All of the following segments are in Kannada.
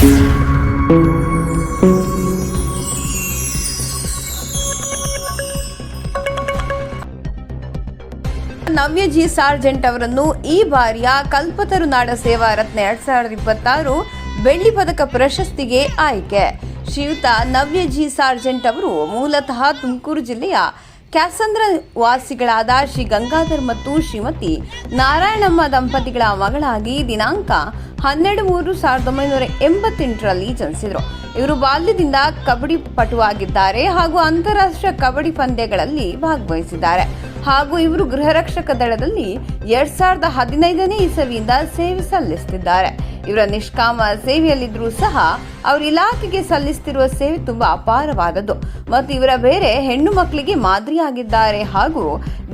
ನವ್ಯ ಜಿ ಸಾರ್ಜೆಂಟ್ ಅವರನ್ನು ಈ ಬಾರಿಯ ಕಲ್ಪತರು ನಾಡ ಸೇವಾ ರತ್ನ 2026 ಬೆಳ್ಳಿ ಪದಕ ಪ್ರಶಸ್ತಿಗೆ ಆಯ್ಕೆ. ಶ್ರೀಯುತ ನವ್ಯ ಜಿ ಸಾರ್ಜೆಂಟ್ ಅವರು ಮೂಲತಃ ತುಮಕೂರು ಜಿಲ್ಲೆಯ ಕ್ಯಾಸಂದ್ರ ವಾಸಿಗಳಾದ ಶ್ರೀ ಗಂಗಾಧರ್ ಮತ್ತು ಶ್ರೀಮತಿ ನಾರಾಯಣಮ್ಮ ದಂಪತಿಗಳ ಮಗಳಾಗಿ ದಿನಾಂಕ 12/3/1988ರಲ್ಲಿ ಜನಿಸಿದರು. ಇವರು ಬಾಲ್ಯದಿಂದ ಕಬಡ್ಡಿ ಪಟುವಾಗಿದ್ದಾರೆ ಹಾಗೂ ಅಂತಾರಾಷ್ಟ್ರೀಯ ಕಬಡ್ಡಿ ಪಂದ್ಯಗಳಲ್ಲಿ ಭಾಗವಹಿಸಿದ್ದಾರೆ ಹಾಗೂ ಇವರು ಗೃಹರಕ್ಷಕ ದಳದಲ್ಲಿ 2015ನೇ ಇಸವಿಯಿಂದ ಸೇವೆ ಸಲ್ಲಿಸುತ್ತಿದ್ದಾರೆ. ಇವರ ನಿಷ್ಕಾಮ ಸೇವೆಯಲ್ಲಿದ್ದರೂ ಸಹ ಅವರ ಇಲಾಖೆಗೆ ಸಲ್ಲಿಸುತ್ತಿರುವ ಸೇವೆ ತುಂಬಾ ಅಪಾರವಾದದ್ದು ಮತ್ತು ಇವರ ಬೇರೆ ಹೆಣ್ಣು ಮಕ್ಕಳಿಗೆ ಮಾದರಿಯಾಗಿದ್ದಾರೆ ಹಾಗೂ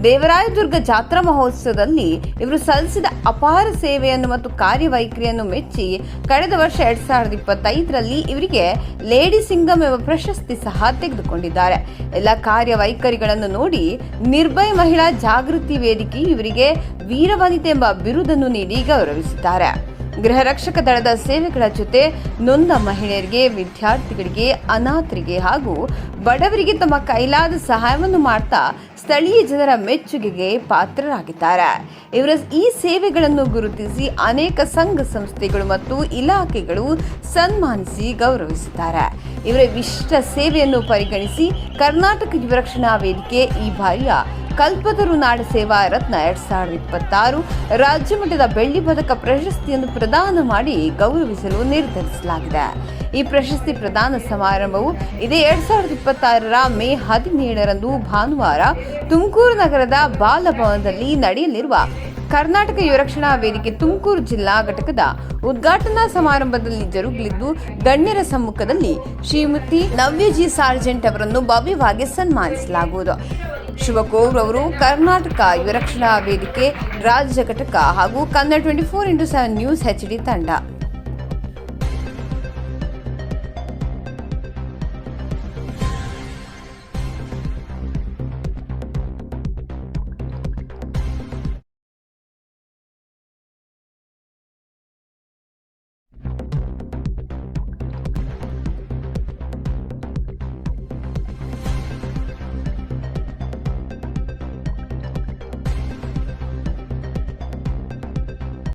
ದೇವರಾಯದುರ್ಗ ಜಾತ್ರಾ ಮಹೋತ್ಸವದಲ್ಲಿ ಇವರು ಸಲ್ಲಿಸಿದ ಅಪಾರ ಸೇವೆಯನ್ನು ಮತ್ತು ಕಾರ್ಯವೈಖರಿಯನ್ನು ಮೆಚ್ಚಿ ಕಳೆದ ವರ್ಷ 2025ರಲ್ಲಿ ಇವರಿಗೆ ಲೇಡಿ ಸಿಂಗಮ್ ಎಂಬ ಪ್ರಶಸ್ತಿ ಸಹ ತೆಗೆದುಕೊಂಡಿದ್ದಾರೆ. ಎಲ್ಲ ಕಾರ್ಯವೈಖರಿಗಳನ್ನು ನೋಡಿ ನಿರ್ಭಯ ಮಹಿಳಾ ಜಾಗೃತಿ ವೇದಿಕೆ ಇವರಿಗೆ ವೀರವನಿತೆ ಎಂಬ ಬಿರುದನ್ನು ನೀಡಿ ಗೌರವಿಸಿದ್ದಾರೆ. ಗೃಹ ರಕ್ಷಕ ದಳದ ಸೇವೆಗಳ ಜೊತೆ ನೊಂದ ಮಹಿಳೆಯರಿಗೆ, ವಿದ್ಯಾರ್ಥಿಗಳಿಗೆ, ಅನಾಥರಿಗೆ ಹಾಗೂ ಬಡವರಿಗೆ ತಮ್ಮ ಕೈಲಾದ ಸಹಾಯವನ್ನು ಮಾಡ್ತಾ ಸ್ಥಳೀಯ ಜನರ ಮೆಚ್ಚುಗೆಗೆ ಪಾತ್ರರಾಗಿದ್ದಾರೆ. ಇವರ ಈ ಸೇವೆಗಳನ್ನು ಗುರುತಿಸಿ ಅನೇಕ ಸಂಘ ಸಂಸ್ಥೆಗಳು ಮತ್ತು ಇಲಾಖೆಗಳು ಸನ್ಮಾನಿಸಿ ಗೌರವಿಸಿದ್ದಾರೆ. ಇವರ ವಿಶಿಷ್ಟ ಸೇವೆಯನ್ನು ಪರಿಗಣಿಸಿ ಕರ್ನಾಟಕ ಯುವ ರಕ್ಷಣಾ ವೇದಿಕೆ ಈ ಬಾರಿಯ ಕಲ್ಪತರು ನಾಡ ಸೇವಾ ರತ್ನ 2026 ರಾಜ್ಯ ಮಟ್ಟದ ಬೆಳ್ಳಿ ಪದಕ ಪ್ರಶಸ್ತಿಯನ್ನು ಪ್ರದಾನ ಮಾಡಿ ಗೌರವಿಸಲು ನಿರ್ಧರಿಸಲಾಗಿದೆ. ಈ ಪ್ರಶಸ್ತಿ ಪ್ರದಾನ ಸಮಾರಂಭವು ಇದೇ 2026ರ ಮೇ 17ರಂದು ಭಾನುವಾರ ತುಮಕೂರು ನಗರದ ಬಾಲಭವನದಲ್ಲಿ ನಡೆಯಲಿರುವ ಕರ್ನಾಟಕ ಯುವ ರಕ್ಷಣಾ ವೇದಿಕೆ ತುಮಕೂರು ಜಿಲ್ಲಾ ಘಟಕದ ಉದ್ಘಾಟನಾ ಸಮಾರಂಭದಲ್ಲಿ ಜರುಗಲಿದ್ದು, ಗಣ್ಯರ ಸಮ್ಮುಖದಲ್ಲಿ ಶ್ರೀಮತಿ ನವ್ಯ ಜಿ ಸಾರ್ಜೆಂಟ್ ಅವರನ್ನು ಭವ್ಯವಾಗಿ ಸನ್ಮಾನಿಸಲಾಗುವುದು. ಶಿವಕೋರ್ ಅವರು ಕರ್ನಾಟಕ ಯುವ ರಕ್ಷಣಾ ವೇದಿಕೆ ರಾಜ್ಯ ಘಟಕ ಹಾಗೂ ಕನ್ನಡ 24x7 ನ್ಯೂಸ್ HD ತಂಡ.